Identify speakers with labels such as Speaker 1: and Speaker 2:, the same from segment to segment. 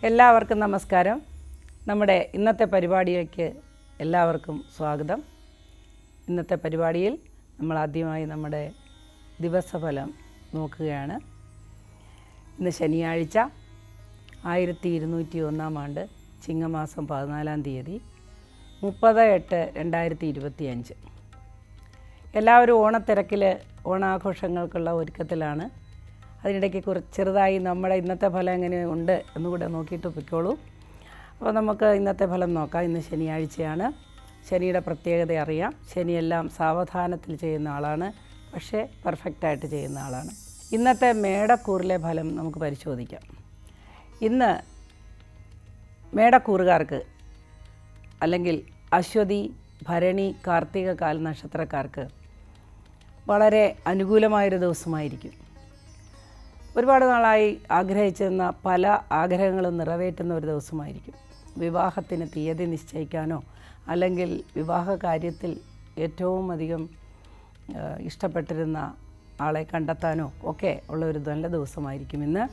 Speaker 1: എല്ലാവർക്കും നമസ്കാരം. നമ്മുടെ ഇന്നത്തെ പരിപാടിയിലേക്ക് എല്ലാവർക്കും സ്വാഗതം. ഇന്നത്തെ പരിപാടിയിൽ നമ്മൾ ആദ്യമായി നമ്മുടെ ദിവസഫലം നോക്കുകയാണ്. ഇന്ന് ശനിയാഴ്ച 1201 ആണ്ട് ചിങ്ങമാസം 14-ാം തീയതി 30/8/2025. എല്ലാവരും ഓണത്തിരക്കിൽ ഓണാഘോഷങ്ങൾക്കുള്ള ഒരുക്കത്തിലാണ്. അതിനിടയ്ക്ക് ചെറുതായി നമ്മുടെ ഇന്നത്തെ ഫലം എങ്ങനെ ഉണ്ട് എന്നുകൂടെ നോക്കിയിട്ട് പൊയ്ക്കോളൂ. അപ്പോൾ നമുക്ക് ഇന്നത്തെ ഫലം നോക്കാം. ഇന്ന് ശനിയാഴ്ചയാണ്. ശനിയുടെ പ്രത്യേകത അറിയാം. ശനിയെല്ലാം സാവധാനത്തിൽ ചെയ്യുന്ന ആളാണ്, പക്ഷേ പെർഫെക്റ്റായിട്ട് ചെയ്യുന്ന ആളാണ്. ഇന്നത്തെ മേടക്കൂറിലെ ഫലം നമുക്ക് പരിശോധിക്കാം. ഇന്ന് മേടക്കൂറുകാർക്ക് അല്ലെങ്കിൽ അശ്വതി, ഭരണി, കാർത്തിക കാൽ നക്ഷത്രക്കാർക്ക് വളരെ അനുകൂലമായൊരു ദിവസമായിരിക്കും. ഒരുപാട് നാളായി ആഗ്രഹിച്ചിരുന്ന പല ആഗ്രഹങ്ങളും നിറവേറ്റുന്ന ഒരു ദിവസമായിരിക്കും. വിവാഹത്തിന് തീയതി നിശ്ചയിക്കാനോ അല്ലെങ്കിൽ വിവാഹ കാര്യത്തിൽ ഏറ്റവും അധികം ഇഷ്ടപ്പെട്ടിരുന്ന ആളെ കണ്ടെത്താനോ ഒക്കെ ഉള്ള ഒരു നല്ല ദിവസമായിരിക്കും ഇന്ന്.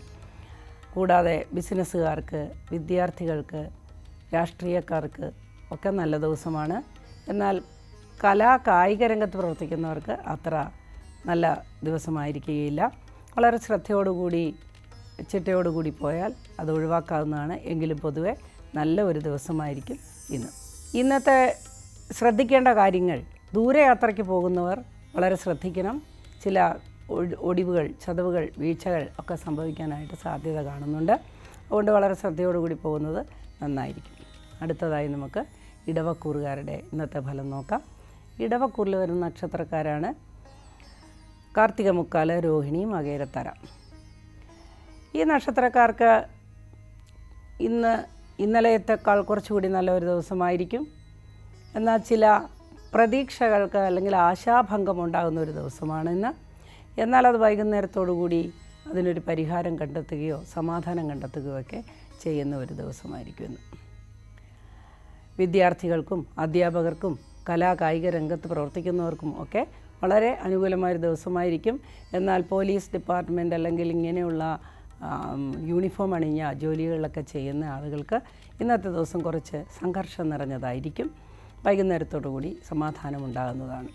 Speaker 1: കൂടാതെ ബിസിനസ്സുകാർക്ക്, വിദ്യാർത്ഥികൾക്ക്, രാഷ്ട്രീയക്കാർക്ക് ഒക്കെ നല്ല ദിവസമാണ്. എന്നാൽ കായിക രംഗത്ത് പ്രവർത്തിക്കുന്നവർക്ക് അത്ര നല്ല ദിവസമായിരിക്കുകയില്ല. വളരെ ശ്രദ്ധയോടുകൂടി ചിട്ടയോടുകൂടി പോയാൽ അത് ഒഴിവാക്കാവുന്നതാണ്. എങ്കിലും പൊതുവെ നല്ല ഒരു ദിവസമായിരിക്കും ഇന്ന്. ഇന്നത്തെ ശ്രദ്ധിക്കേണ്ട കാര്യങ്ങൾ: ദൂരയാത്രയ്ക്ക് പോകുന്നവർ വളരെ ശ്രദ്ധിക്കണം. ചില ഒടിവുകൾ, ചതവുകൾ, വീഴ്ചകൾ ഒക്കെ സംഭവിക്കാനായിട്ട് സാധ്യത കാണുന്നുണ്ട്. അതുകൊണ്ട് വളരെ ശ്രദ്ധയോടുകൂടി പോകുന്നത് നന്നായിരിക്കും. അടുത്തതായി നമുക്ക് ഇടവക്കൂറുകാരുടെ ഇന്നത്തെ ഫലം നോക്കാം. ഇടവക്കൂറിൽ വരുന്ന നക്ഷത്രക്കാരാണ് കാർത്തിക മുക്കാല്, രോഹിണി, മകേരത്തര. ഈ നക്ഷത്രക്കാർക്ക് ഇന്നലത്തേക്കാൾ കുറച്ചുകൂടി നല്ലൊരു ദിവസമായിരിക്കും. എന്നാൽ ചില പ്രതീക്ഷകൾക്ക് അല്ലെങ്കിൽ ആശാഭംഗം ഉണ്ടാകുന്ന ഒരു ദിവസമാണ് ഇന്ന്. എന്നാൽ അത് വൈകുന്നേരത്തോടുകൂടി അതിനൊരു പരിഹാരം കണ്ടെത്തുകയോ സമാധാനം കണ്ടെത്തുകയോ ഒക്കെ ചെയ്യുന്ന ഒരു ദിവസമായിരിക്കും ഇന്ന്. വിദ്യാർത്ഥികൾക്കും അധ്യാപകർക്കും കായിക രംഗത്ത് പ്രവർത്തിക്കുന്നവർക്കും ഒക്കെ വളരെ അനുകൂലമായൊരു ദിവസമായിരിക്കും. എന്നാൽ പോലീസ് ഡിപ്പാർട്ട്മെൻറ്റ് അല്ലെങ്കിൽ ഇങ്ങനെയുള്ള യൂണിഫോം അണിഞ്ഞ ജോലികളിലൊക്കെ ചെയ്യുന്ന ആളുകൾക്ക് ഇന്നത്തെ ദിവസം കുറച്ച് സംഘർഷം നിറഞ്ഞതായിരിക്കും. വൈകുന്നേരത്തോടുകൂടി സമാധാനമുണ്ടാകുന്നതാണ്.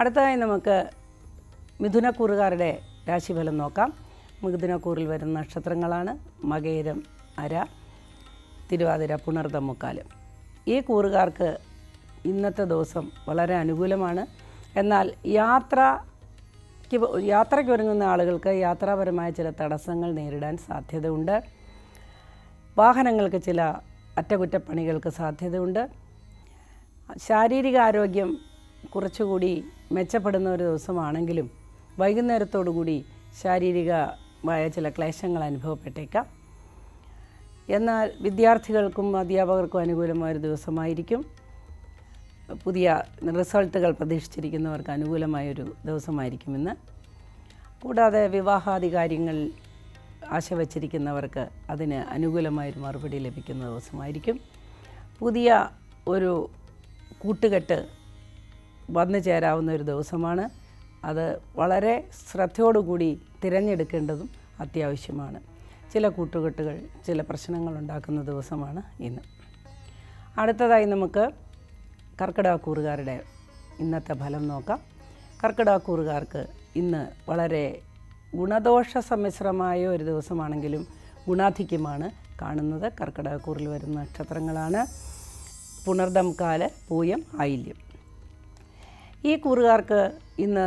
Speaker 1: അടുത്തതായി നമുക്ക് മിഥുനക്കൂറുകാരുടെ രാശിഫലം നോക്കാം. മിഥുനക്കൂറിൽ വരുന്ന നക്ഷത്രങ്ങളാണ് മകയിരം, അര, തിരുവാതിര, പുണർതം, മുക്കാല്. ഈ കൂറുകാർക്ക് ഇന്നത്തെ ദിവസം വളരെ അനുകൂലമാണ്. എന്നാൽ യാത്രയ്ക്ക് ഒരുങ്ങുന്ന ആളുകൾക്ക് യാത്രാപരമായ ചില തടസ്സങ്ങൾ നേരിടാൻ സാധ്യതയുണ്ട്. വാഹനങ്ങൾക്ക് ചില അറ്റകുറ്റപ്പണികൾക്ക് സാധ്യതയുണ്ട്. ശാരീരിക ആരോഗ്യം കുറച്ചുകൂടി മെച്ചപ്പെടുന്ന ഒരു ദിവസമാണെങ്കിലും വൈകുന്നേരത്തോടുകൂടി ശാരീരികമായ ചില ക്ലേശങ്ങൾ അനുഭവപ്പെട്ടേക്കാം. എന്നാൽ വിദ്യാർത്ഥികൾക്കും അധ്യാപകർക്കും അനുകൂലമായൊരു ദിവസമായിരിക്കും. പുതിയ റിസൾട്ടുകൾ പ്രതീക്ഷിച്ചിരിക്കുന്നവർക്ക് അനുകൂലമായൊരു ദിവസമായിരിക്കും ഇന്ന്. കൂടാതെ വിവാഹാദി കാര്യങ്ങൾ ആശ വച്ചിരിക്കുന്നവർക്ക് അതിന് അനുകൂലമായൊരു മറുപടി ലഭിക്കുന്ന ദിവസമായിരിക്കും. പുതിയ ഒരു കൂട്ടുകെട്ട് വന്നു ചേരാവുന്ന ഒരു ദിവസമാണ്. അത് വളരെ ശ്രദ്ധയോടുകൂടി തിരഞ്ഞെടുക്കേണ്ടതും അത്യാവശ്യമാണ്. ചില കൂട്ടുകെട്ടുകൾ ചില പ്രശ്നങ്ങൾ ഉണ്ടാക്കുന്ന ദിവസമാണ് ഇന്ന്. അടുത്തതായി നമുക്ക് കർക്കിടകക്കൂറുകാരുടെ ഇന്നത്തെ ഫലം നോക്കാം. കർക്കിടകക്കൂറുകാർക്ക് ഇന്ന് വളരെ ഗുണദോഷ സമ്മിശ്രമായ ഒരു ദിവസമാണെങ്കിലും ഗുണാധിക്യമാണ് കാണുന്നത്. കർക്കിടകക്കൂറിൽ വരുന്ന നക്ഷത്രങ്ങളാണ് പുണർതം, കാല്, പൂയം, ആയില്യം. ഈ കൂറുകാർക്ക് ഇന്ന്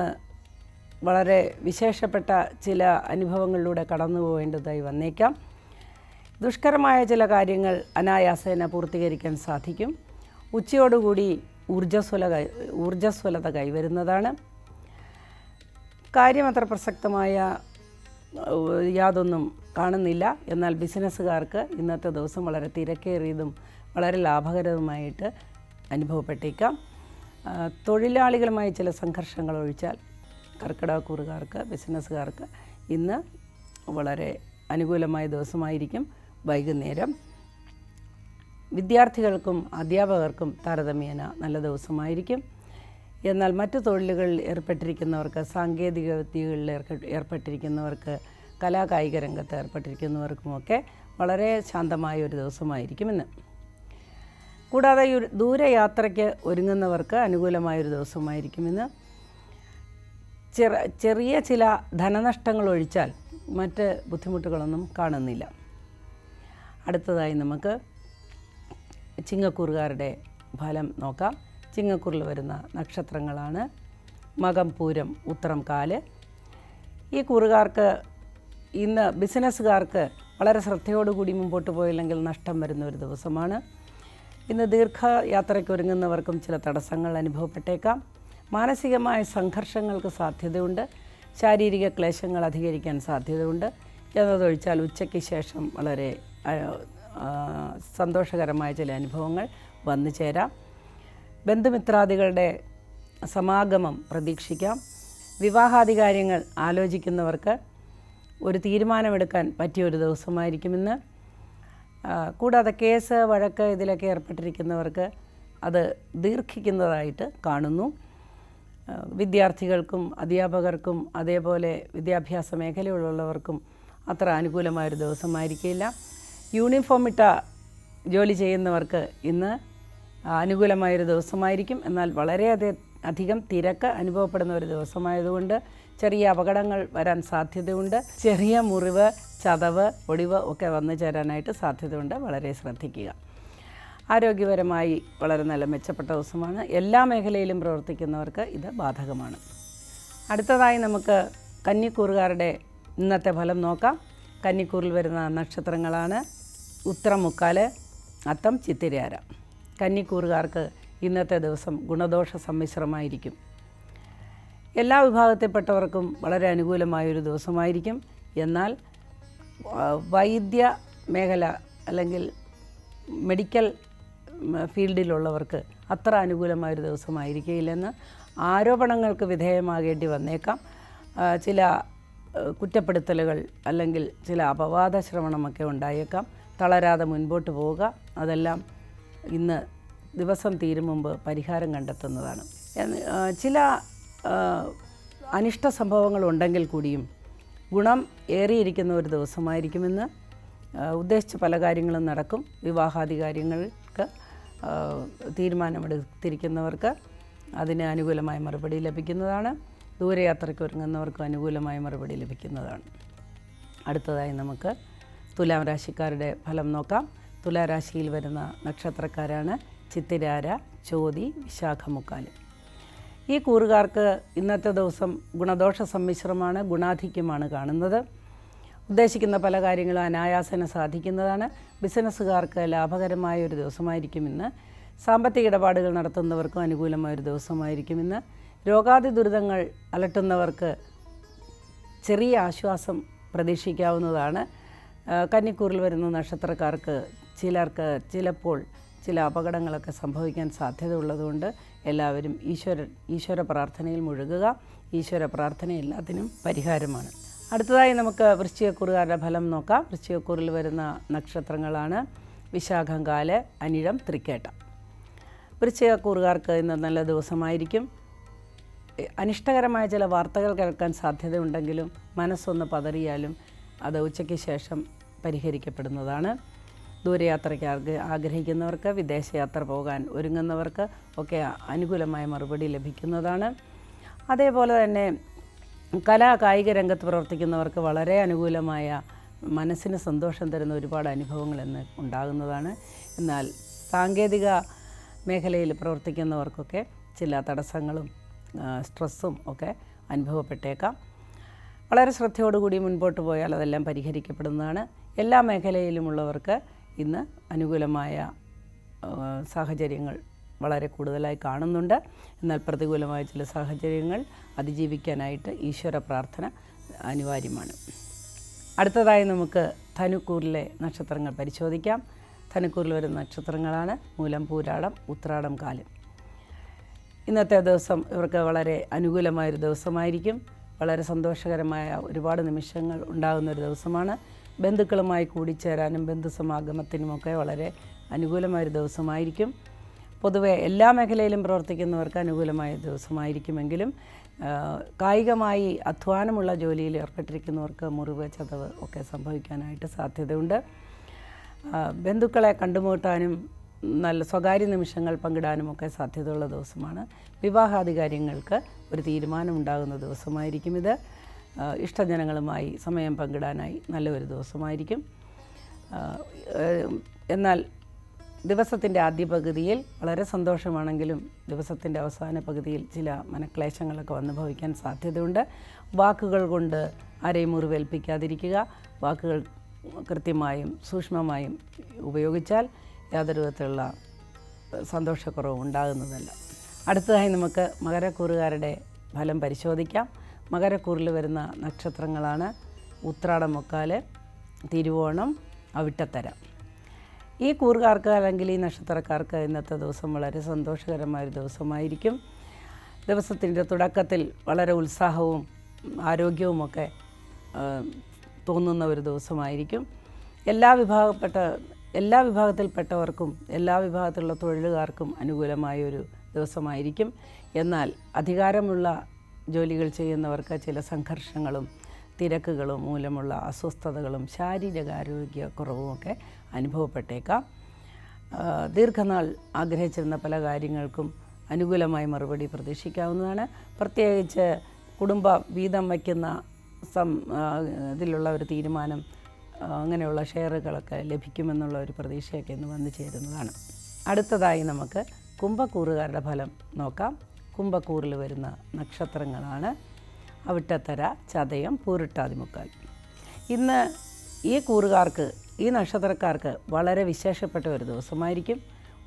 Speaker 1: വളരെ വിശേഷപ്പെട്ട ചില അനുഭവങ്ങളിലൂടെ കടന്നു പോകേണ്ടതായി വന്നേക്കാം. ദുഷ്കരമായ ചില കാര്യങ്ങൾ അനായാസേന പൂർത്തീകരിക്കാൻ സാധിക്കും. ഉച്ചയോടുകൂടി ഊർജ്ജസ്വലത കൈവരുന്നതാണ്. കാര്യമത്ര പ്രസക്തമായ യാതൊന്നും കാണുന്നില്ല. എന്നാൽ ബിസിനസ്സുകാർക്ക് ഇന്നത്തെ ദിവസം വളരെ തിരക്കേറിയതും വളരെ ലാഭകരവുമായിട്ട് അനുഭവപ്പെട്ടേക്കാം. തൊഴിലാളികളുമായി ചില സംഘർഷങ്ങൾ ഒഴിച്ചാൽ കർക്കിടകക്കൂറുകാർക്ക്, ബിസിനസ്സുകാർക്ക് ഇന്ന് വളരെ അനുകൂലമായ ദിവസമായിരിക്കും. വൈകുന്നേരം വിദ്യാർത്ഥികൾക്കും അധ്യാപകർക്കും താരതമ്യേന നല്ല ദിവസമായിരിക്കും. എന്നാൽ മറ്റു തൊഴിലുകളിൽ ഏർപ്പെട്ടിരിക്കുന്നവർക്ക്, സാങ്കേതിക വിദ്യകളിൽ ഏർപ്പെട്ടിരിക്കുന്നവർക്ക്, കായിക രംഗത്ത് ഏർപ്പെട്ടിരിക്കുന്നവർക്കുമൊക്കെ വളരെ ശാന്തമായ ഒരു ദിവസമായിരിക്കും ഇന്ന്. കൂടാതെ ദൂരയാത്രയ്ക്ക് ഒരുങ്ങുന്നവർക്ക് അനുകൂലമായൊരു ദിവസമായിരിക്കും ഇന്ന്. ചെറിയ ചില ധനനഷ്ടങ്ങൾ ഒഴിച്ചാൽ മറ്റ് ബുദ്ധിമുട്ടുകളൊന്നും കാണുന്നില്ല. അടുത്തതായി നമുക്ക് ചിങ്ങക്കൂറുകാരുടെ ഫലം നോക്കാം. ചിങ്ങക്കൂറിൽ വരുന്ന നക്ഷത്രങ്ങളാണ് മകം, പൂരം, ഉത്രം, കാല്. ഈ കൂറുകാർക്ക് ഇന്ന് ബിസിനസ്സുകാർക്ക് വളരെ ശ്രദ്ധയോടുകൂടി മുമ്പോട്ട് പോയില്ലെങ്കിൽ നഷ്ടം വരുന്ന ഒരു ദിവസമാണ്. ഇന്ന് ദീർഘയാത്രയ്ക്ക് ഒരുങ്ങുന്നവർക്കും ചില തടസ്സങ്ങൾ അനുഭവപ്പെട്ടേക്കാം. മാനസികമായ സംഘർഷങ്ങൾക്ക് സാധ്യതയുണ്ട്. ശാരീരിക ക്ലേശങ്ങൾ അധികരിക്കാൻ സാധ്യതയുണ്ട്. എന്നതൊഴിച്ചാൽ ഉച്ചയ്ക്ക് ശേഷം വളരെ സന്തോഷകരമായ ചില അനുഭവങ്ങൾ വന്നു ചേരാം. ബന്ധുമിത്രാദികളുടെ സമാഗമം പ്രതീക്ഷിക്കാം. വിവാഹാദി കാര്യങ്ങൾ ആലോചിക്കുന്നവർക്ക് ഒരു തീരുമാനമെടുക്കാൻ പറ്റിയൊരു ദിവസമായിരിക്കും ഇന്ന്. കൂടാതെ കേസ്, വഴക്ക് ഇതിലൊക്കെ ഏർപ്പെട്ടിരിക്കുന്നവർക്ക് അത് ദീർഘിക്കുന്നതായിട്ട് കാണുന്നു. വിദ്യാർത്ഥികൾക്കും അധ്യാപകർക്കും അതേപോലെ വിദ്യാഭ്യാസ മേഖലയിലുള്ളവർക്കും അത്ര അനുകൂലമായൊരു ദിവസമായിരിക്കില്ല. യൂണിഫോം ഇട്ട ജോലി ചെയ്യുന്നവർക്ക് ഇന്ന് അനുകൂലമായൊരു ദിവസമായിരിക്കും. എന്നാൽ വളരെയധികം തിരക്ക് അനുഭവപ്പെടുന്ന ഒരു ദിവസമായതുകൊണ്ട് ചെറിയ അപകടങ്ങൾ വരാൻ സാധ്യതയുണ്ട്. ചെറിയ മുറിവ്, ചതവ്, ഒടിവ് ഒക്കെ വന്നു ചേരാനായിട്ട് സാധ്യതയുണ്ട്. വളരെ ശ്രദ്ധിക്കുക. ആരോഗ്യപരമായി വളരെ നല്ല മെച്ചപ്പെട്ട ദിവസമാണ്. എല്ലാ മേഖലയിലും പ്രവർത്തിക്കുന്നവർക്ക് ഇത് ബാധകമാണ്. അടുത്തതായി നമുക്ക് കന്നിക്കൂറുകാരുടെ ഇന്നത്തെ ഫലം നോക്കാം. കന്നിക്കൂറിൽ വരുന്ന നക്ഷത്രങ്ങളാണ് ഉത്രം, മുക്കാല്, അത്തം, ചിത്തിരയാര. കന്നിക്കൂറുകാർക്ക് ഇന്നത്തെ ദിവസം ഗുണദോഷ സമ്മിശ്രമായിരിക്കും. എല്ലാ വിഭാഗത്തിൽപ്പെട്ടവർക്കും വളരെ അനുകൂലമായൊരു ദിവസമായിരിക്കും. എന്നാൽ വൈദ്യ മേഖല അല്ലെങ്കിൽ മെഡിക്കൽ ഫീൽഡിലുള്ളവർക്ക് അത്ര അനുകൂലമായൊരു ദിവസമായിരിക്കില്ലെന്ന് ആരോപണങ്ങൾക്ക് വിധേയമാകേണ്ടി വന്നേക്കാം. ചില കുറ്റപ്പെടുത്തലുകൾ അല്ലെങ്കിൽ ചില അപവാദ ശ്രവണമൊക്കെ ഉണ്ടായേക്കാം. തളരാതെ മുൻപോട്ട് പോവുക. അതെല്ലാം ഇന്ന് ദിവസം തീരും മുമ്പ് പരിഹാരം കണ്ടെത്തുന്നതാണ്. ചില അനിഷ്ട സംഭവങ്ങളുണ്ടെങ്കിൽ കൂടിയും ഗുണം ഏറിയിരിക്കുന്ന ഒരു ദിവസമായിരിക്കുമെന്ന്. ഉദ്ദേശിച്ച പല കാര്യങ്ങളും നടക്കും. വിവാഹാദി കാര്യങ്ങൾക്ക് തീരുമാനമെടുത്തിരിക്കുന്നവർക്ക് അതിന് അനുകൂലമായ മറുപടി ലഭിക്കുന്നതാണ്. ദൂരയാത്രയ്ക്ക് ഒരുങ്ങുന്നവർക്ക് അനുകൂലമായ മറുപടി ലഭിക്കുന്നതാണ്. അടുത്തതായി നമുക്ക് തുലാം രാശിക്കാരുടെ ഫലം നോക്കാം. തുലാരാശിയിൽ വരുന്ന നക്ഷത്രക്കാരാണ് ചിത്തിരാര, ചോതി, വിശാഖ, മുക്കാല്. ഈ കൂറുകാർക്ക് ഇന്നത്തെ ദിവസം ഗുണദോഷ സമ്മിശ്രമാണ്. ഗുണാധിക്യമാണ് കാണുന്നത്. ഉദ്ദേശിക്കുന്ന പല കാര്യങ്ങളും അനായാസന സാധിക്കുന്നതാണ്. ബിസിനസ്സുകാർക്ക് ലാഭകരമായ ഒരു ദിവസമായിരിക്കും ഇന്ന്. സാമ്പത്തിക ഇടപാടുകൾ നടത്തുന്നവർക്കും അനുകൂലമായൊരു ദിവസമായിരിക്കും ഇന്ന്. രോഗാദി ദുരിതങ്ങൾ അലട്ടുന്നവർക്ക് ചെറിയ ആശ്വാസം പ്രതീക്ഷിക്കാവുന്നതാണ്. കന്നിക്കൂറിൽ വരുന്ന നക്ഷത്രക്കാർക്ക് ചിലപ്പോൾ ചില അപകടങ്ങളൊക്കെ സംഭവിക്കാൻ സാധ്യതയുള്ളതുകൊണ്ട് എല്ലാവരും ഈശ്വര പ്രാർത്ഥനയിൽ മുഴുകുക. ഈശ്വര പ്രാർത്ഥന എല്ലാത്തിനും പരിഹാരമാണ്. അടുത്തതായി നമുക്ക് വൃശ്ചികക്കൂറുകാരുടെ ഫലം നോക്കാം. വൃശ്ചികക്കൂറിൽ വരുന്ന നക്ഷത്രങ്ങളാണ് വിശാഖം, കാല്, അനിഴം, തൃക്കേട്ട. വൃശ്ചികക്കൂറുകാർക്ക് ഇന്ന് നല്ല ദിവസമായിരിക്കും. അനിഷ്ടകരമായ ചില വാർത്തകൾ കേൾക്കാൻ സാധ്യതയുണ്ടെങ്കിലും മനസ്സൊന്ന് പതറിയാലും അത് ഉച്ചയ്ക്ക് ശേഷം പരിഹരിക്കപ്പെടുന്നതാണ്. ദൂരയാത്രയ്ക്ക് ആഗ്രഹിക്കുന്നവർക്ക്, വിദേശയാത്ര പോകാൻ ഒരുങ്ങുന്നവർക്ക് ഒക്കെ അനുകൂലമായ മറുപടി ലഭിക്കുന്നതാണ്. അതേപോലെ തന്നെ കായിക രംഗത്ത് പ്രവർത്തിക്കുന്നവർക്ക് വളരെ അനുകൂലമായ, മനസ്സിന് സന്തോഷം തരുന്ന ഒരുപാട് അനുഭവങ്ങൾ ഇന്ന് ഉണ്ടാകുന്നതാണ്. എന്നാൽ സാങ്കേതിക മേഖലയിൽ പ്രവർത്തിക്കുന്നവർക്കൊക്കെ ചില തടസ്സങ്ങളും സ്ട്രെസ്സും ഒക്കെ അനുഭവപ്പെട്ടേക്കാം. വളരെ ശ്രദ്ധയോടുകൂടി മുൻപോട്ട് പോയാൽ അതെല്ലാം പരിഹരിക്കപ്പെടുന്നതാണ്. എല്ലാ മേഖലയിലുമുള്ളവർക്ക് ഇന്ന് അനുകൂലമായ സാഹചര്യങ്ങൾ വളരെ കൂടുതലായി കാണുന്നുണ്ട്. എന്നാൽ പ്രതികൂലമായ ചില സാഹചര്യങ്ങൾ അതിജീവിക്കാനായിട്ട് ഈശ്വര പ്രാർത്ഥന അനിവാര്യമാണ്. അടുത്തതായി നമുക്ക് ധനുക്കൂറിലെ നക്ഷത്രങ്ങൾ പരിശോധിക്കാം. ധനുക്കൂറിൽ വരുന്ന നക്ഷത്രങ്ങളാണ് മൂലം, പൂരാടം, ഉത്രാടം, കാലം. ഇന്നത്തെ ദിവസം ഇവർക്ക് വളരെ അനുകൂലമായൊരു ദിവസമായിരിക്കും. വളരെ സന്തോഷകരമായ ഒരുപാട് നിമിഷങ്ങൾ ഉണ്ടാകുന്നൊരു ദിവസമാണ്. ബന്ധുക്കളുമായി കൂടിച്ചേരാനും ബന്ധുസമാഗമത്തിനുമൊക്കെ വളരെ അനുകൂലമായൊരു ദിവസമായിരിക്കും. പൊതുവെ എല്ലാ മേഖലയിലും പ്രവർത്തിക്കുന്നവർക്ക് അനുകൂലമായ ദിവസമായിരിക്കുമെങ്കിലും കായികമായി അധ്വാനമുള്ള ജോലിയിൽ ഏർപ്പെട്ടിരിക്കുന്നവർക്ക് മുറിവ്, ചതവ് ഒക്കെ സംഭവിക്കാനായിട്ട് സാധ്യതയുണ്ട്. ബന്ധുക്കളെ കണ്ടുമുട്ടാനും നല്ല സ്വകാര്യ നിമിഷങ്ങൾ പങ്കിടാനുമൊക്കെ സാധ്യതയുള്ള ദിവസമാണ്. വിവാഹാദി കാര്യങ്ങൾക്ക് ഒരു തീരുമാനമുണ്ടാകുന്ന ദിവസമായിരിക്കും ഇത്. ഇഷ്ടജനങ്ങളുമായി സമയം പങ്കിടാനായി നല്ലൊരു ദിവസമായിരിക്കും. എന്നാൽ ദിവസത്തിൻ്റെ ആദ്യ പകുതിയിൽ വളരെ സന്തോഷമാണെങ്കിലും ദിവസത്തിൻ്റെ അവസാന പകുതിയിൽ ചില മനക്ലേശങ്ങളൊക്കെ വന്നു ഭവിക്കാൻ സാധ്യതയുണ്ട്. വാക്കുകൾ കൊണ്ട് ആരെയും മുറിവേൽപ്പിക്കാതിരിക്കുക. വാക്കുകൾ കൃത്യമായും സൂക്ഷ്മമായും ഉപയോഗിച്ചാൽ യാതൊരു വിധത്തിലുള്ള സന്തോഷക്കുറവും ഉണ്ടാകുന്നതല്ല. അടുത്തതായി നമുക്ക് മകരക്കൂറുകാരുടെ ഫലം പരിശോധിക്കാം. മകരക്കൂറിൽ വരുന്ന നക്ഷത്രങ്ങളാണ് ഉത്രാടമുക്കാല്, തിരുവോണം, അവിട്ടത്തര. ഈ കൂറുകാർക്ക് അല്ലെങ്കിൽ ഈ നക്ഷത്രക്കാർക്ക് ഇന്നത്തെ ദിവസം വളരെ സന്തോഷകരമായൊരു ദിവസമായിരിക്കും. ദിവസത്തിൻ്റെ തുടക്കത്തിൽ വളരെ ഉത്സാഹവും ആരോഗ്യവുമൊക്കെ തോന്നുന്ന ഒരു ദിവസമായിരിക്കും. എല്ലാ വിഭാഗത്തിൽപ്പെട്ടവർക്കും എല്ലാ വിഭാഗത്തിലുള്ള തൊഴിലുകാർക്കും അനുകൂലമായൊരു ദിവസമായിരിക്കും. എന്നാൽ അധികാരമുള്ള ജോലികൾ ചെയ്യുന്നവർക്ക് ചില സംഘർഷങ്ങളും തിരക്കുകളും മൂലമുള്ള അസ്വസ്ഥതകളും ശാരീരികാരോഗ്യക്കുറവുമൊക്കെ അനുഭവപ്പെട്ടേക്കാം. ദീർഘനാൾ ആഗ്രഹിച്ചിരുന്ന പല കാര്യങ്ങൾക്കും അനുകൂലമായ മറുപടി പ്രതീക്ഷിക്കാവുന്നതാണ്. പ്രത്യേകിച്ച് കുടുംബ വീതം വയ്ക്കുന്ന ഇതിലുള്ള ഒരു തീരുമാനം, അങ്ങനെയുള്ള ഷെയറുകളൊക്കെ ലഭിക്കുമെന്നുള്ള ഒരു പ്രതീക്ഷയൊക്കെ ഇന്ന് വന്നു ചേരുന്നതാണ്. അടുത്തതായി നമുക്ക് കുംഭക്കൂറുകാരുടെ ഫലം നോക്കാം. കുംഭക്കൂറിൽ വരുന്ന നക്ഷത്രങ്ങളാണ് അവിട്ടത്തര, ചതയം, പൂരിട്ടാതിമുക്കാൽ. ഇന്ന് ഈ കൂറുകാർക്ക്, ഈ നക്ഷത്രക്കാർക്ക് വളരെ വിശേഷപ്പെട്ട ഒരു ദിവസമായിരിക്കും.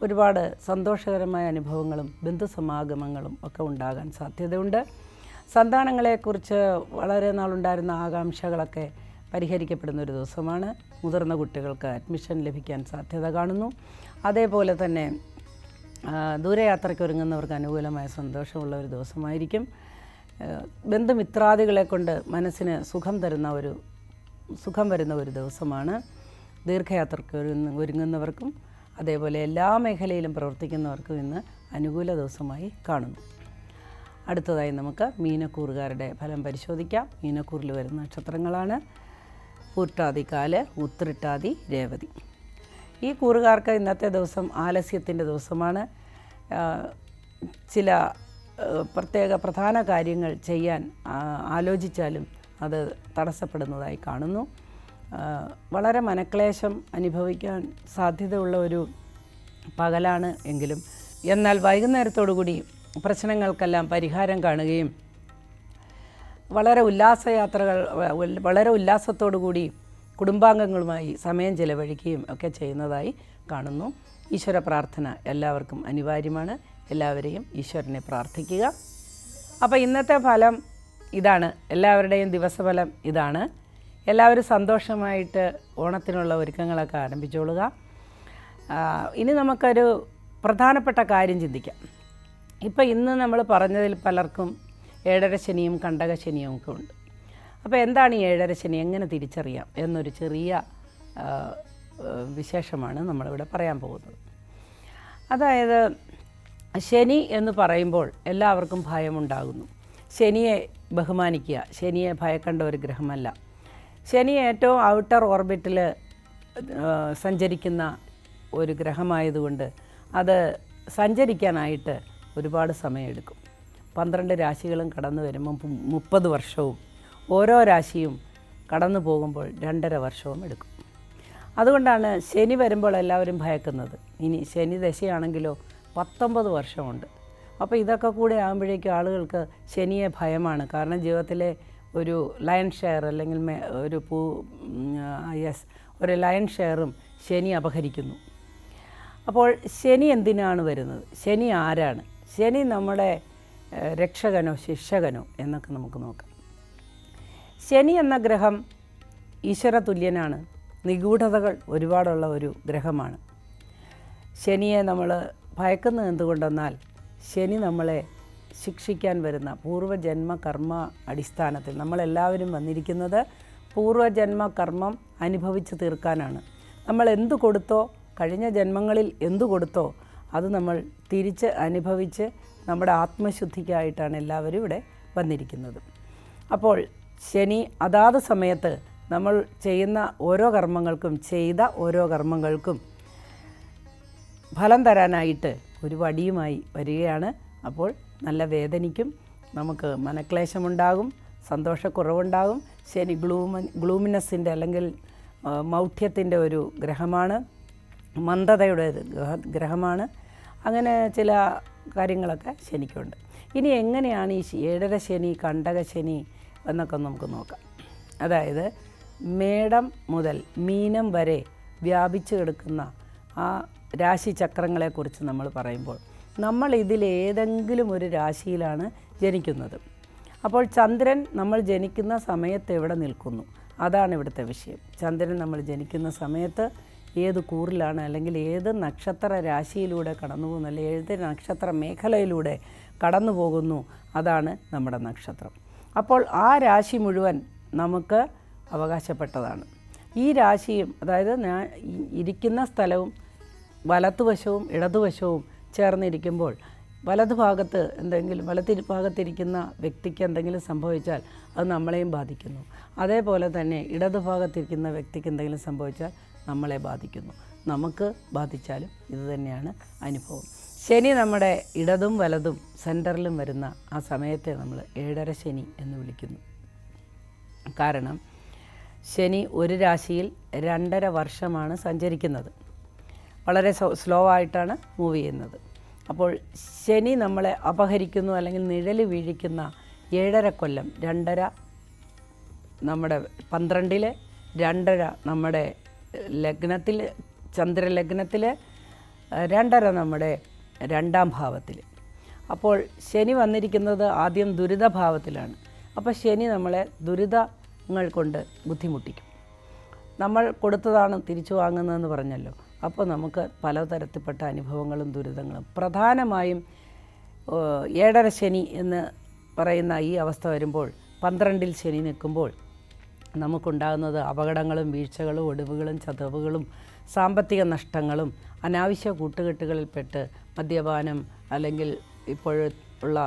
Speaker 1: ഒരുപാട് സന്തോഷകരമായ അനുഭവങ്ങളും ബന്ധുസമാഗമങ്ങളും ഒക്കെ ഉണ്ടാകാൻ സാധ്യതയുണ്ട്. സന്താനങ്ങളെക്കുറിച്ച് വളരെ നാളുണ്ടായിരുന്ന ആകാംക്ഷകളൊക്കെ പരിഹരിക്കപ്പെടുന്ന ഒരു ദിവസമാണ്. മുതിർന്ന കുട്ടികൾക്ക് അഡ്മിഷൻ ലഭിക്കാൻ സാധ്യത കാണുന്നു. അതേപോലെ തന്നെ ദൂരയാത്രയ്ക്ക് ഒരുങ്ങുന്നവർക്ക് അനുകൂലമായ സന്തോഷമുള്ള ഒരു ദിവസമായിരിക്കും. ബന്ധുമിത്രാദികളെ കൊണ്ട് മനസ്സിന് സുഖം വരുന്ന ഒരു ദിവസമാണ്. ദീർഘയാത്രയ്ക്ക് ഒരുങ്ങുന്നവർക്കും അതേപോലെ എല്ലാ മേഖലയിലും പ്രവർത്തിക്കുന്നവർക്കും ഇന്ന് അനുകൂല ദിവസമായി കാണുന്നു. അടുത്തതായി നമുക്ക് മീനക്കൂറുകാരുടെ ഫലം പരിശോധിക്കാം. മീനക്കൂറിൽ വരുന്ന നക്ഷത്രങ്ങളാണ് പൂട്ടാതിക്കാല്, ഉത്രിട്ടാതി, രേവതി. ഈ കൂറുകാർക്ക് ഇന്നത്തെ ദിവസം ആലസ്യത്തിൻ്റെ ദിവസമാണ്. ചില പ്രധാന കാര്യങ്ങൾ ചെയ്യാൻ ആലോചിച്ചാലും അത് തടസ്സപ്പെടുന്നതായി കാണുന്നു. വളരെ മനക്ലേശം അനുഭവിക്കാൻ സാധ്യതയുള്ള ഒരു പകലാണ് എങ്കിലും എന്നാൽ വൈകുന്നേരത്തോടുകൂടി പ്രശ്നങ്ങൾക്കെല്ലാം പരിഹാരം കാണുകയും വളരെ ഉല്ലാസത്തോടു കൂടി കുടുംബാംഗങ്ങളുമായി സമയം ചെലവഴിക്കുകയും ഒക്കെ ചെയ്യുന്നതായി കാണുന്നു. ഈശ്വര പ്രാർത്ഥന എല്ലാവർക്കും അനിവാര്യമാണ്. എല്ലാവരെയും ഈശ്വരനെ പ്രാർത്ഥിക്കുക. അപ്പോൾ ഇന്നത്തെ ഫലം ഇതാണ്. എല്ലാവരുടെയും ദിവസഫലം ഇതാണ്. എല്ലാവരും സന്തോഷമായിട്ട് ഓണത്തിനുള്ള ഒരുക്കങ്ങളൊക്കെ ആരംഭിച്ചോളുക. ഇനി നമുക്കൊരു പ്രധാനപ്പെട്ട കാര്യം ചിന്തിക്കാം. ഇപ്പോൾ ഇന്ന് നമ്മൾ പറഞ്ഞതിൽ പലർക്കും ഏഴരശനിയും കണ്ടകശനിയും ഒക്കെ ഉണ്ട്. അപ്പോൾ എന്താണ് ഈ ഏഴരശനി, എങ്ങനെ തിരിച്ചറിയാം എന്നൊരു ചെറിയ വിശേഷമാണ് നമ്മളിവിടെ പറയാൻ പോകുന്നത്. അതായത് ശനി എന്ന് പറയുമ്പോൾ എല്ലാവർക്കും ഭയമുണ്ടാകുന്നു. ശനിയെ ബഹുമാനിക്കുക. ശനിയെ ഭയക്കേണ്ട ഒരു ഗ്രഹമല്ല. ശനി ഏറ്റവും ഔട്ടർ ഓർബിറ്റിൽ സഞ്ചരിക്കുന്ന ഒരു ഗ്രഹമായതുകൊണ്ട് അത് സഞ്ചരിക്കാനായിട്ട് ഒരുപാട് സമയമെടുക്കും. 12 രാശികളും കടന്നു വരുമ്പം 30 വർഷവും ഓരോ രാശിയും കടന്നു പോകുമ്പോൾ 2.5 വർഷവും എടുക്കും. അതുകൊണ്ടാണ് ശനി വരുമ്പോൾ എല്ലാവരും ഭയക്കുന്നത്. ഇനി ശനി ദശയാണെങ്കിലോ 19 വർഷമുണ്ട്. അപ്പോൾ ഇതൊക്കെ കൂടെ ആകുമ്പോഴേക്കും ആളുകൾക്ക് ശനിയെ ഭയമാണ്. കാരണം ജീവിതത്തിലെ ഒരു ലയൺ ഷെയർ അല്ലെങ്കിൽ ഒരു ലയൺ ഷെയറും ശനി അപഹരിക്കുന്നു. അപ്പോൾ ശനി എന്തിനാണ് വരുന്നത്? ശനി ആരാണ്? ശനി നമ്മുടെ രക്ഷകനോ ശിക്ഷകനോ എന്നൊക്കെ നമുക്ക് നോക്കാം. ശനി എന്ന ഗ്രഹം ഈശ്വര തുല്യനാണ്. നിഗൂഢതകൾ ഒരുപാടുള്ള ഒരു ഗ്രഹമാണ്. ശനിയെ നമ്മൾ ഭയക്കുന്നത് എന്തുകൊണ്ടെന്നാൽ ശനി നമ്മളെ ശിക്ഷിക്കാൻ വരുന്ന പൂർവ്വജന്മ കർമ്മ അടിസ്ഥാനത്തിൽ നമ്മളെല്ലാവരും വന്നിരിക്കുന്നത് പൂർവ്വജന്മ കർമ്മം അനുഭവിച്ച് തീർക്കാനാണ്. നമ്മൾ എന്തു കൊടുത്തോ, കഴിഞ്ഞ ജന്മങ്ങളിൽ എന്തു കൊടുത്തോ അത് നമ്മൾ തിരിച്ച് അനുഭവിച്ച് നമ്മുടെ ആത്മശുദ്ധിക്കായിട്ടാണ് എല്ലാവരും ഇവിടെ വന്നിരിക്കുന്നത്. അപ്പോൾ ശനി അതാത് സമയത്ത് നമ്മൾ ചെയ്യുന്ന ഓരോ കർമ്മങ്ങൾക്കും ചെയ്ത ഓരോ കർമ്മങ്ങൾക്കും ഫലം തരാനായിട്ട് ഒരു വടിയുമായി വരികയാണ്. അപ്പോൾ നല്ല വേദനിക്കും, നമുക്ക് മനക്ലേശമുണ്ടാകും, സന്തോഷക്കുറവുണ്ടാകും. ശനി ഗ്ലൂമിനസിൻ്റെ അല്ലെങ്കിൽ മൗഢ്യത്തിൻ്റെ ഒരു ഗ്രഹമാണ്, മന്ദതയുടെ ഗ്രഹമാണ്. അങ്ങനെ ചില കാര്യങ്ങളൊക്കെ ശനിക്കുണ്ട്. ഇനി എങ്ങനെയാണ് ഈ 7.5 ശനി, കണ്ടക ശനി എന്നൊക്കെ നമുക്ക് നോക്കാം. അതായത് മേടം മുതൽ മീനം വരെ വ്യാപിച്ചു കിടക്കുന്ന ആ രാശിചക്രങ്ങളെക്കുറിച്ച് നമ്മൾ പറയുമ്പോൾ നമ്മൾ ഇതിലേതെങ്കിലും ഒരു രാശിയിലാണ് ജനിക്കുന്നത്. അപ്പോൾ ചന്ദ്രൻ നമ്മൾ ജനിക്കുന്ന സമയത്ത് എവിടെ നിൽക്കുന്നു, അതാണ് ഇവിടുത്തെ വിഷയം. ചന്ദ്രൻ നമ്മൾ ജനിക്കുന്ന സമയത്ത് ഏത് കൂറിലാണ്, അല്ലെങ്കിൽ ഏത് നക്ഷത്ര രാശിയിലൂടെ കടന്നു പോകുന്നു, അല്ലെങ്കിൽ ഏത് നക്ഷത്ര മേഖലയിലൂടെ കടന്നു പോകുന്നു, അതാണ് നമ്മുടെ നക്ഷത്രം. അപ്പോൾ ആ രാശി മുഴുവൻ നമുക്ക് അവകാശപ്പെട്ടതാണ്. ഈ രാശിയും, അതായത് ഞാൻ ഇരിക്കുന്ന സ്ഥലവും വലതുവശവും ഇടതുവശവും ചേർന്നിരിക്കുമ്പോൾ വലതുഭാഗത്ത് ഭാഗത്തിരിക്കുന്ന വ്യക്തിക്ക് എന്തെങ്കിലും സംഭവിച്ചാൽ അത് നമ്മളെയും ബാധിക്കുന്നു. അതേപോലെ തന്നെ ഇടതുഭാഗത്തിരിക്കുന്ന വ്യക്തിക്ക് എന്തെങ്കിലും സംഭവിച്ചാൽ നമ്മളെ ബാധിക്കുന്നു. നമുക്ക് ബാധിച്ചാലും ഇത് തന്നെയാണ് അനുഭവം. ശനി നമ്മുടെ ഇടതും വലതും സെൻറ്ററിലും വരുന്ന ആ സമയത്തെ നമ്മൾ 7.5 ശനി എന്ന് വിളിക്കുന്നു. കാരണം ശനി ഒരു രാശിയിൽ 2.5 വർഷമാണ് സഞ്ചരിക്കുന്നത്. വളരെ സ്ലോ ആയിട്ടാണ് മൂവ് ചെയ്യുന്നത്. അപ്പോൾ ശനി നമ്മളെ അപഹരിക്കുന്നു, അല്ലെങ്കിൽ നിഴൽ വീഴിക്കുന്ന 7.5 കൊല്ലം, 2.5 നമ്മുടെ 12 2.5 നമ്മുടെ ലഗ്നത്തിൽ, ചന്ദ്രലഗ്നത്തിൽ, 2.5 നമ്മുടെ 2ാം ഭാവത്തിൽ. അപ്പോൾ ശനി വന്നിരിക്കുന്നത് ആദ്യം ദുരിതഭാവത്തിലാണ്. അപ്പോൾ ശനി നമ്മളെ ദുരിതങ്ങൾ കൊണ്ട് ബുദ്ധിമുട്ടിക്കും. നമ്മൾ കൊടുത്തതാണ് തിരിച്ചു വാങ്ങുന്നതെന്ന് പറഞ്ഞല്ലോ. അപ്പോൾ നമുക്ക് പലതരത്തിൽപ്പെട്ട അനുഭവങ്ങളും ദുരിതങ്ങളും, പ്രധാനമായും 7.5 ശനി എന്ന് പറയുന്ന ഈ അവസ്ഥ വരുമ്പോൾ, 12 ശനി നിൽക്കുമ്പോൾ നമുക്കുണ്ടാകുന്നത് അപകടങ്ങളും വീഴ്ചകളും ഒടിവുകളും ചതവുകളും സാമ്പത്തിക നഷ്ടങ്ങളും അനാവശ്യ കൂട്ടുകെട്ടുകളിൽപ്പെട്ട് മദ്യപാനം, അല്ലെങ്കിൽ ഇപ്പോഴുള്ള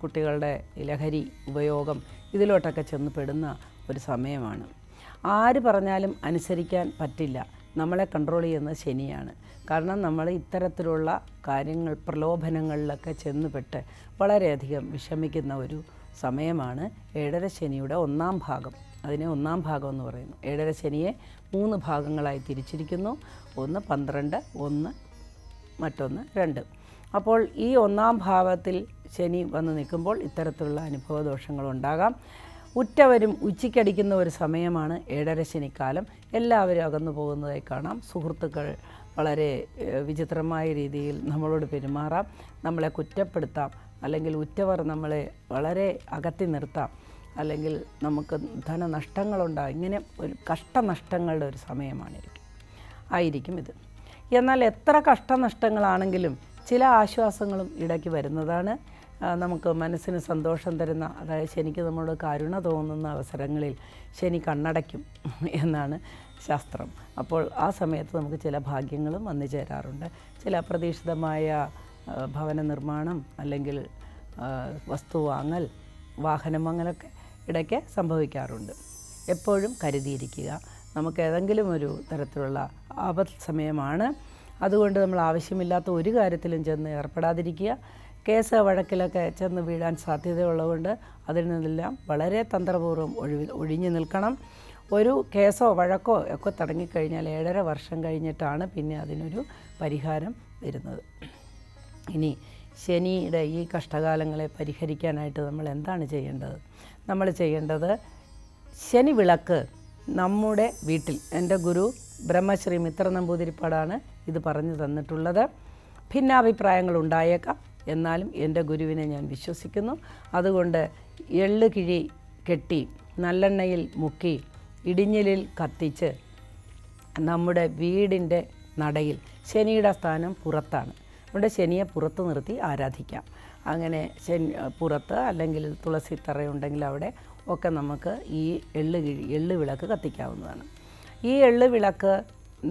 Speaker 1: കുട്ടികളുടെ ലഹരി ഉപയോഗം, ഇതിലോട്ടൊക്കെ ചെന്ന് പെടുന്ന ഒരു സമയമാണ്. ആര് പറഞ്ഞാലും അനുസരിക്കാൻ പറ്റില്ല. നമ്മളെ കൺട്രോൾ ചെയ്യുന്നത് ശനിയാണ്. കാരണം നമ്മൾ ഇത്തരത്തിലുള്ള കാര്യങ്ങൾ, പ്രലോഭനങ്ങളിലൊക്കെ ചെന്നുപെട്ട് വളരെയധികം വിഷമിക്കുന്ന ഒരു സമയമാണ് 7.5 ശനിയുടെ 1ാം ഭാഗം. അതിനെ 1ാം ഭാഗം എന്ന് പറയുന്നു. 7.5 ശനിയെ 3 ഭാഗങ്ങളായി തിരിച്ചിരിക്കുന്നു. ഒന്ന് 12, 1 മറ്റൊന്ന് 2. അപ്പോൾ ഈ 1ാം ഭാവത്തിൽ ശനി വന്ന് നിൽക്കുമ്പോൾ ഇത്തരത്തിലുള്ള അനുഭവദോഷങ്ങളുണ്ടാകാം. ഉറ്റവരും ഉച്ചയ്ക്കടിക്കുന്ന ഒരു സമയമാണ് 7.5 ശനിക്കാലം. എല്ലാവരും അകന്നു പോകുന്നതായി കാണാം. സുഹൃത്തുക്കൾ വളരെ വിചിത്രമായ രീതിയിൽ നമ്മളോട് പെരുമാറാം, നമ്മളെ കുറ്റപ്പെടുത്താം, അല്ലെങ്കിൽ ഉറ്റവർ നമ്മളെ വളരെ അകറ്റി നിർത്താം, അല്ലെങ്കിൽ നമുക്ക് ധനനഷ്ടങ്ങളുണ്ടാകും. ഇങ്ങനെ ഒരു കഷ്ടനഷ്ടങ്ങളുടെ ഒരു സമയമായിരിക്കും ഇത്. എന്നാൽ എത്ര കഷ്ടനഷ്ടങ്ങളാണെങ്കിലും ചില ആശ്വാസങ്ങളും ഇടയ്ക്ക് വരുന്നതാണ്. നമുക്ക് മനസ്സിന് സന്തോഷം തരുന്ന, അതായത് ശനിക്ക് നമ്മളോട് കരുണ തോന്നുന്ന അവസരങ്ങളിൽ ശനി കണ്ണടയ്ക്കും എന്നാണ് ശാസ്ത്രം. അപ്പോൾ ആ സമയത്ത് നമുക്ക് ചില ഭാഗ്യങ്ങളും വന്നു ചേരാറുണ്ട്. ചില അപ്രതീക്ഷിതമായ ഭവന നിർമ്മാണം, അല്ലെങ്കിൽ വസ്തു വാങ്ങൽ, വാഹനം വാങ്ങലൊക്കെ ഇടയ്ക്ക് സംഭവിക്കാറുണ്ട്. എപ്പോഴും കരുതിയിരിക്കുക. നമുക്ക് ഏതെങ്കിലും ഒരു തരത്തിലുള്ള ആപത്ത് സമയമാണ്. അതുകൊണ്ട് നമ്മൾ ആവശ്യമില്ലാത്ത ഒരു കാര്യത്തിലും ചെന്ന് ഏർപ്പെടാതിരിക്കുക. കേസ് വഴക്കിലൊക്കെ ചെന്ന് വീഴാൻ സാധ്യതയുള്ളതുകൊണ്ട് അതിൽ നിന്നെല്ലാം വളരെ തന്ത്രപൂർവ്വം ഒഴിഞ്ഞു നിൽക്കണം. ഒരു കേസോ വഴക്കോ ഒക്കെ തുടങ്ങിക്കഴിഞ്ഞാൽ 7.5 വർഷം കഴിഞ്ഞിട്ടാണ് പിന്നെ അതിനൊരു പരിഹാരം വരുന്നത്. ഇനി ശനിയുടെ ഈ കഷ്ടകാലങ്ങളെ പരിഹരിക്കാനായിട്ട് നമ്മൾ എന്താണ് ചെയ്യേണ്ടത്? നമ്മൾ ചെയ്യേണ്ടത്, ശനി വിളക്ക് നമ്മുടെ വീട്ടിൽ, എൻ്റെ ഗുരു ബ്രഹ്മശ്രീ മിത്ര നമ്പൂതിരിപ്പാടാണ് ഇത് പറഞ്ഞു തന്നിട്ടുള്ളത്. ഭിന്നാഭിപ്രായങ്ങൾ ഉണ്ടായേക്കാം, എന്നാലും എൻ്റെ ഗുരുവിനെ ഞാൻ വിശ്വസിക്കുന്നു. അതുകൊണ്ട് എള്ളുകിഴി കെട്ടി നല്ലെണ്ണയിൽ മുക്കി ഇടിഞ്ഞിലിൽ കത്തിച്ച് നമ്മുടെ വീടിൻ്റെ നടയിൽ, ശനിയുടെ സ്ഥാനം പുറത്താണ്, അവിടെ ശനിയെ പുറത്ത് നിർത്തി ആരാധിക്കാം. അങ്ങനെ പുറത്ത്, അല്ലെങ്കിൽ തുളസി തറയുണ്ടെങ്കിൽ അവിടെ ഒക്കെ നമുക്ക് ഈ എള്ള് വിളക്ക് കത്തിക്കാവുന്നതാണ്. ഈ എള്ള് വിളക്ക്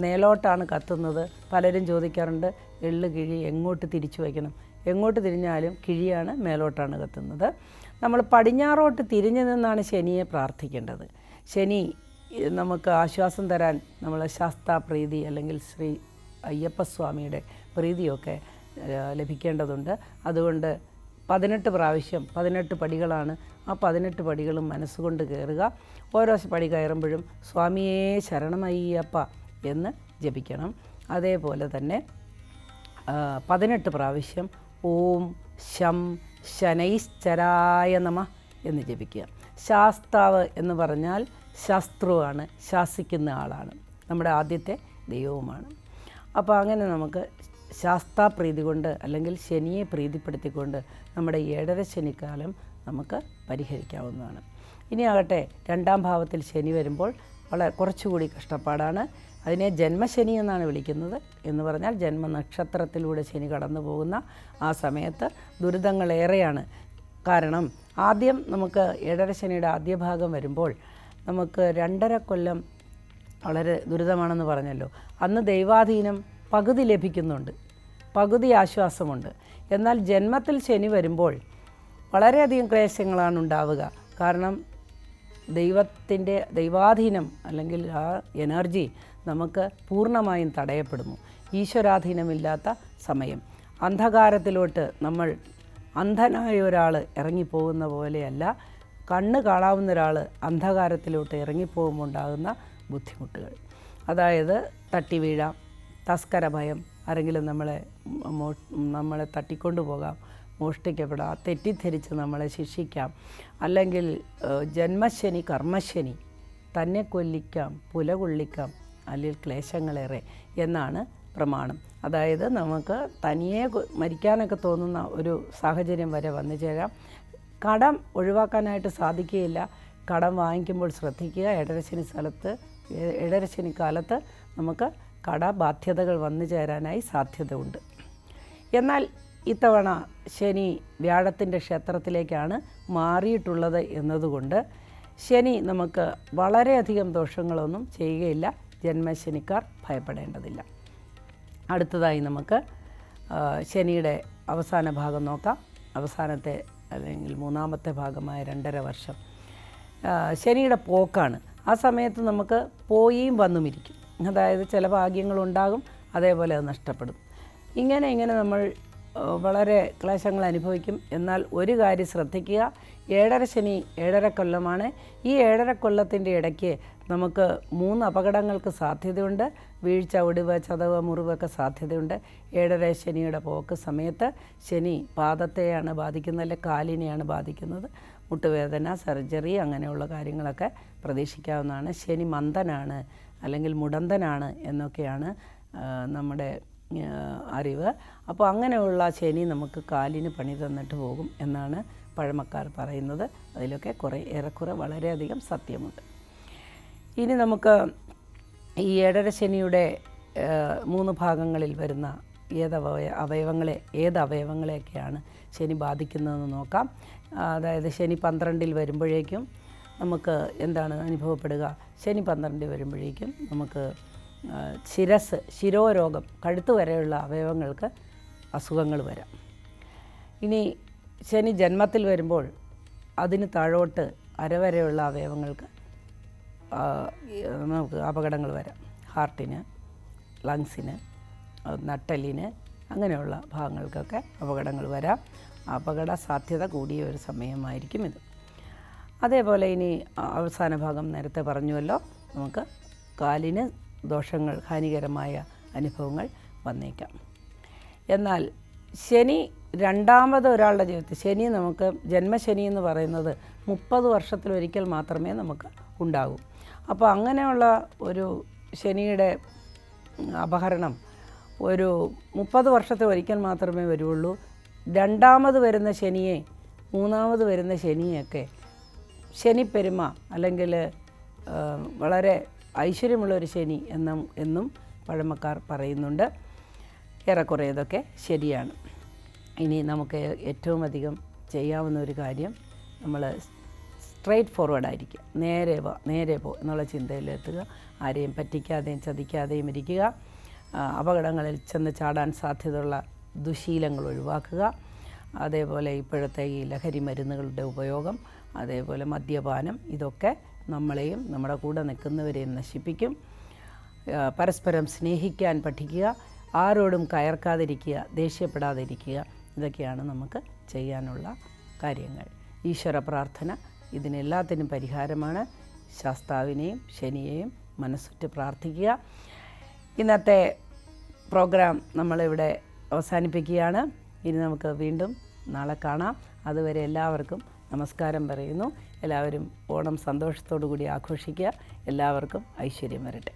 Speaker 1: മേലോട്ടാണ് കത്തുന്നത്. പലരും ചോദിക്കാറുണ്ട്, എള്ള് കിഴി എങ്ങോട്ട് തിരിച്ചു വയ്ക്കണം? എങ്ങോട്ട് തിരിഞ്ഞാലും കിഴിയാണ് മേലോട്ടാണ് കത്തുന്നത്. നമ്മൾ പടിഞ്ഞാറോട്ട് തിരിഞ്ഞു നിന്നാണ് ശനിയെ പ്രാർത്ഥിക്കേണ്ടത്. ശനി നമുക്ക് ആശ്വാസം തരാൻ നമ്മൾ ശാസ്താപ്രീതി അല്ലെങ്കിൽ ശ്രീ അയ്യപ്പസ്വാമിയുടെ പ്രീതിയൊക്കെ ലഭിക്കേണ്ടതുണ്ട്. അതുകൊണ്ട് 18 പ്രാവശ്യം 18 പടികളാണ്. ആ 18 പടികളും മനസ്സുകൊണ്ട് കയറുക. ഓരോ പടി കയറുമ്പോഴും സ്വാമിയേ ശരണമയ്യപ്പ എന്ന് ജപിക്കണം. അതേപോലെ തന്നെ 18 പ്രാവശ്യം ഓം ശം ശനൈശ്ചരായ നമ എന്ന് ജപിക്കുക. ശാസ്താവ് എന്ന് പറഞ്ഞാൽ ശാസ്ത്രുവാണ്, ശാസിക്കുന്ന ആളാണ്, നമ്മുടെ ആദ്യത്തെ ദൈവവുമാണ്. അപ്പോൾ അങ്ങനെ നമുക്ക് ശാസ്താപ്രീതി കൊണ്ട് അല്ലെങ്കിൽ ശനിയെ പ്രീതിപ്പെടുത്തിക്കൊണ്ട് നമ്മുടെ 7.5 ശനിക്കാലം നമുക്ക് പരിഹരിക്കാവുന്നതാണ്. ഇനി ആകട്ടെ 2ാം ഭാവത്തിൽ ശനി വരുമ്പോൾ കുറച്ചുകൂടി കഷ്ടപ്പാടാണ്. അതിനെ ജന്മശനി എന്നാണ് വിളിക്കുന്നത്. എന്ന് പറഞ്ഞാൽ ജന്മനക്ഷത്രത്തിലൂടെ ശനി കടന്നു പോകുന്ന ആ സമയത്ത് ദുരിതങ്ങളേറെയാണ്. കാരണം ആദ്യം നമുക്ക് 7.5 ശനിയുടെ ആദ്യ ഭാഗം വരുമ്പോൾ നമുക്ക് 2.5 കൊല്ലം വളരെ ദുരിതമാണെന്ന് പറഞ്ഞല്ലോ. അന്ന് ദൈവാധീനം പകുതി ലഭിക്കുന്നുണ്ട്, പകുതി ആശ്വാസമുണ്ട്. എന്നാൽ ജന്മത്തിൽ ശനി വരുമ്പോൾ വളരെയധികം ക്ലേശങ്ങളാണ് ഉണ്ടാവുക. കാരണം ദൈവാധീനം അല്ലെങ്കിൽ ആ എനർജി നമുക്ക് പൂർണ്ണമായും തടയപ്പെടുന്നു. ഈശ്വരാധീനമില്ലാത്ത സമയം. അന്ധകാരത്തിലോട്ട് നമ്മൾ അന്ധനായ ഒരാൾ ഇറങ്ങിപ്പോകുന്ന പോലെയല്ല, കണ്ണ് കാണാവുന്ന ഒരാൾ അന്ധകാരത്തിലോട്ട് ഇറങ്ങിപ്പോകുമ്പോൾ ഉണ്ടാകുന്ന ബുദ്ധിമുട്ടുകൾ. അതായത് തട്ടി വീഴാം, തസ്കര ഭയം, ആരെങ്കിലും നമ്മളെ തട്ടിക്കൊണ്ടു പോകാം, മോഷ്ടിക്കപ്പെടാം, തെറ്റിദ്ധരിച്ച് നമ്മളെ ശിക്ഷിക്കാം, അല്ലെങ്കിൽ ജന്മശനി കർമ്മശനി, തന്നെ കൊല്ലിക്കാം, പുല കൊള്ളിക്കാം, അല്ലെങ്കിൽ ക്ലേശങ്ങളേറെ എന്നാണ് പ്രമാണം. അതായത് നമുക്ക് തനിയെ മരിക്കാനൊക്കെ തോന്നുന്ന ഒരു സാഹചര്യം വരെ വന്നു ചേരാം. കടം ഒഴിവാക്കാനായിട്ട് സാധിക്കുകയില്ല. കടം വാങ്ങിക്കുമ്പോൾ ശ്രദ്ധിക്കുക. 7.5 ശനി കാലത്ത് നമുക്ക് കടബാധ്യതകൾ വന്നു ചേരാനായി സാധ്യതയുണ്ട്. എന്നാൽ ഇത്തവണ ശനി വ്യാഴത്തിൻ്റെ ക്ഷേത്രത്തിലേക്കാണ് മാറിയിട്ടുള്ളത് എന്നതുകൊണ്ട് ശനി നമുക്ക് വളരെയധികം ദോഷങ്ങളൊന്നും ചെയ്യുകയില്ല. ജന്മശനിക്കാർ ഭയപ്പെടേണ്ടതില്ല. അടുത്തതായി നമുക്ക് ശനിയുടെ അവസാന ഭാഗം നോക്കാം. അവസാനത്തെ അല്ലെങ്കിൽ 3ാമത്തെ ഭാഗമായ 2.5 വർഷം ശനിയുടെ പോക്കാണ്. ആ സമയത്ത് നമുക്ക് പോയും വന്നുമിരിക്കും. അതായത് ചില ഭാഗ്യങ്ങളുണ്ടാകും, അതേപോലെ അത് നഷ്ടപ്പെടും. ഇങ്ങനെ നമ്മൾ വളരെ ക്ലേശങ്ങൾ അനുഭവിക്കും. എന്നാൽ ഒരു കാര്യം ശ്രദ്ധിക്കുക, 7.5 ശനി 7.5 കൊല്ലമാണ്. ഈ 7.5 കൊല്ലത്തിൻ്റെ ഇടയ്ക്ക് നമുക്ക് 3 അപകടങ്ങൾക്ക് സാധ്യതയുണ്ട്. വീഴ്ച, ഒടിവ്, ചതവ്, മുറിവൊക്കെ സാധ്യതയുണ്ട്. 7.5 ശനിയുടെ പോക്ക് സമയത്ത് ശനി പാദത്തെയാണ് ബാധിക്കുന്നത്, അല്ലെ കാലിനെയാണ് ബാധിക്കുന്നത്. മുട്ടുവേദന, സർജറി അങ്ങനെയുള്ള കാര്യങ്ങളൊക്കെ പ്രതീക്ഷിക്കാവുന്നതാണ്. ശനി മന്ദനാണ് അല്ലെങ്കിൽ മുടന്തനാണ് എന്നൊക്കെയാണ് നമ്മുടെ അറിവ്. അപ്പോൾ അങ്ങനെയുള്ള ശനി നമുക്ക് കാലിന് പണി തന്നിട്ട് പോകും എന്നാണ് പഴമക്കാർ പറയുന്നത്. അതിലൊക്കെ ഏറെക്കുറെ വളരെയധികം സത്യമുണ്ട്. ഇനി നമുക്ക് ഈ 7.5 ശനിയുടെ 3 ഭാഗങ്ങളിൽ വരുന്ന ഏത് അവയവങ്ങളെയൊക്കെയാണ് ശനി ബാധിക്കുന്നതെന്ന് നോക്കാം. അതായത് ശനി 12 വരുമ്പോഴേക്കും നമുക്ക് എന്താണ് അനുഭവപ്പെടുക? ശനി 12 വരുമ്പോഴേക്കും നമുക്ക് ശിരോരോഗം, കഴുത്ത് വരെയുള്ള അവയവങ്ങൾക്ക് അസുഖങ്ങൾ വരാം. ഇനി ശനി ജന്മത്തിൽ വരുമ്പോൾ അതിന് താഴോട്ട് അരവരെയുള്ള അവയവങ്ങൾക്ക് നമുക്ക് അപകടങ്ങൾ വരാം. ഹാർട്ടിന്, ലങ്സിന്, നട്ടെല്ലിന്, അങ്ങനെയുള്ള ഭാഗങ്ങൾക്കൊക്കെ അപകടങ്ങൾ വരാം. അപകട സാധ്യത കൂടിയ ഒരു സമയമായിരിക്കും ഇത്. അതേപോലെ ഇനി അവസാന ഭാഗം നേരത്തെ പറഞ്ഞുവല്ലോ, നമുക്ക് കാലിന് ദോഷങ്ങൾ, ഹാനികരമായ അനുഭവങ്ങൾ വന്നേക്കാം. എന്നാൽ ശനി രണ്ടാമത് ഒരാളുടെ ജീവിതത്തിൽ, ശനി നമുക്ക് ജന്മശനി എന്ന് പറയുന്നത് 30 വർഷത്തിലൊരിക്കൽ മാത്രമേ നമുക്ക് ഉണ്ടാകൂ. അപ്പോൾ അങ്ങനെയുള്ള ഒരു ശനിയുടെ അപഹരണം ഒരു 30 വർഷത്തിൽ ഒരിക്കൽ മാത്രമേ വരുള്ളൂ. രണ്ടാമത് വരുന്ന ശനിയെ, മൂന്നാമത് വരുന്ന ശനിയൊക്കെ ശനിപ്പെരുമ അല്ലെങ്കിൽ വളരെ ഐശ്വര്യമുള്ളൊരു ശനി എന്നും പഴമക്കാർ പറയുന്നുണ്ട്. ഏറെക്കുറെ ഇതൊക്കെ ശരിയാണ്. ഇനി നമുക്ക് ഏറ്റവും അധികം ചെയ്യാവുന്ന ഒരു കാര്യം, നമ്മൾ സ്ട്രെയിറ്റ് ഫോർവേഡായിരിക്കുക, നേരെ പോ എന്നുള്ള ചിന്തയിലെത്തുക. ആരെയും പറ്റിക്കാതെയും ചതിക്കാതെയും ഇരിക്കുക. അപകടങ്ങളിൽ ചെന്ന് ചാടാൻ സാധ്യതയുള്ള ദുശീലങ്ങൾ ഒഴിവാക്കുക. അതേപോലെ ഇപ്പോഴത്തെ ഈ ലഹരി മരുന്നുകളുടെ ഉപയോഗം അതേപോലെ മദ്യപാനം, ഇതൊക്കെ നമ്മളെയും നമ്മുടെ കൂടെ നിൽക്കുന്നവരെയും നശിപ്പിക്കും. പരസ്പരം സ്നേഹിക്കാൻ പഠിക്കുക, ആരോടും കയർക്കാതിരിക്കുക, ദേഷ്യപ്പെടാതിരിക്കുക, ഇതൊക്കെയാണ് നമുക്ക് ചെയ്യാനുള്ള കാര്യങ്ങൾ. ഈശ്വര പ്രാർത്ഥന ഇതിനെല്ലാത്തിനും പരിഹാരമാണ്. ശാസ്താവിനെയും ശനിയെയും മനസ്സുറ്റ് പ്രാർത്ഥിക്കുക. ഇന്നത്തെ പ്രോഗ്രാം നമ്മളിവിടെ അവസാനിപ്പിക്കുകയാണ്. ഇനി നമുക്ക് വീണ്ടും നാളെ കാണാം. അതുവരെ എല്ലാവർക്കും നമസ്കാരം പറയുന്നു. എല്ലാവരും ഓണം സന്തോഷത്തോടു കൂടി ആഘോഷിക്കുക. എല്ലാവർക്കും ഐശ്വര്യം വരട്ടെ.